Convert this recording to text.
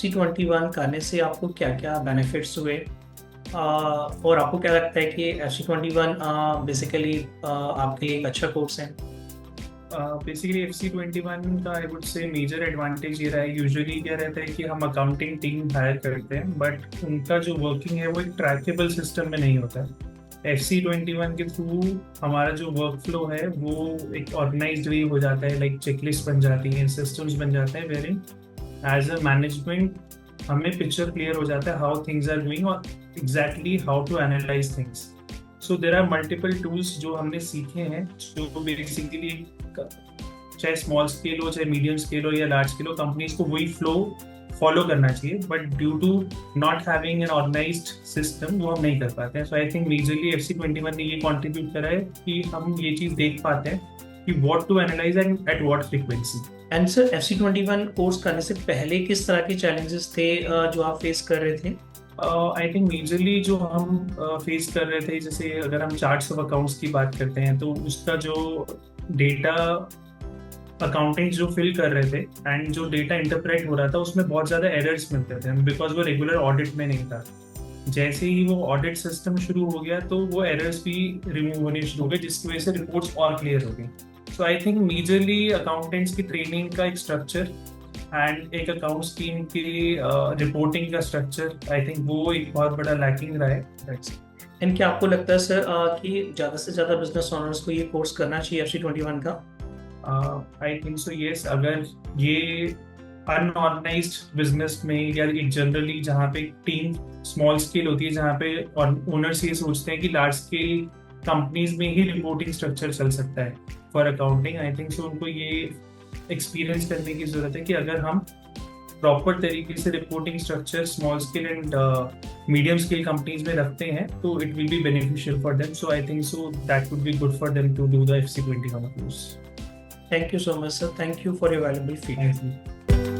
FC21 करने से आपको क्या क्या बेनिफिट्स हुए, और आपको क्या लगता है कि FC21 बेसिकली आपके लिए एक अच्छा कोर्स है? बेसिकली FC21 का I would say major advantage ये रहा है। यूजुअली क्या रहता है कि हम अकाउंटिंग टीम हायर करते हैं, बट उनका जो वर्किंग है वो एक ट्रैकेबल सिस्टम में नहीं होता है। FC21 के थ्रू हमारा जो वर्क फ्लो है वो एक ऑर्गेनाइज्ड वे हो जाता है, लाइक चेकलिस्ट बन जाती हैं, सिस्टम्स बन जाते हैं, where in as a management हमें पिक्चर क्लियर हो जाता है हाउ थिंग्स आर गोइंग और exactly how to analyse things. So there are multiple tools जो हमने सीखे हैं, जो बेसिकली चाहे स्मॉल स्केल हो, चाहे मीडियम स्केल हो या लार्ज स्केल हो, कंपनीज को वही फ्लो फॉलो करना चाहिए, but due to not having an organised system वो हम नहीं कर पाते हैं। सो आई थिंक मेजरली FC21 ने ये कॉन्ट्रीब्यूट करा है कि हम ये चीज़ देख पाते हैं कि what to analyse and at what frequency. And sir, FC21 course करने से पहले किस तरह के चैलेंजेस थे जो आप फेस कर रहे थे? आई थिंक मेजरली जो हम फेस कर रहे थे, जैसे अगर हम चार्ट्स ऑफ अकाउंट्स की बात करते हैं तो उसका जो डेटा अकाउंटेंट्स जो फिल कर रहे थे एंड जो डेटा इंटरप्रेट हो रहा था उसमें बहुत ज़्यादा एरर्स मिलते थे, बिकॉज वो रेगुलर ऑडिट में नहीं था। जैसे ही वो ऑडिट सिस्टम शुरू हो गया तो वो एरर्स भी रिमूव होने शुरू हो गए, जिसकी वजह से रिपोर्ट्स और क्लियर हो गई। सो आई थिंक मेजरली अकाउंटेंट्स की ट्रेनिंग का एक स्ट्रक्चर एंड एक अकाउंट स्कीम की रिपोर्टिंग का स्ट्रक्चर, आई थिंक वो एक बहुत बड़ा लैकिंग रहा है। एंड क्या आपको लगता है सर कि ज़्यादा से ज़्यादा बिजनेस ओनर्स को ये कोर्स करना चाहिए FC21 का? आई थिंक सो येस। अगर ये अनऑर्गेनाइज्ड बिजनेस में या एक जनरली जहाँ पे टीम स्मॉल स्केल होती है, जहाँ पे ओनर्स ये सोचते हैं कि लार्ज स्केल कंपनीज में ही रिपोर्टिंग स्ट्रक्चर चल सकता है फॉर अकाउंटिंग, आई थिंक सो उनको ये एक्सपीरियंस करने की जरूरत है कि अगर हम प्रॉपर तरीके से reporting structure small scale and medium scale companies में रखते हैं तो it will be beneficial for them. So I think so that would be good for them to do the FC21 course. Thank you so much, sir. Thank you for your valuable feedback.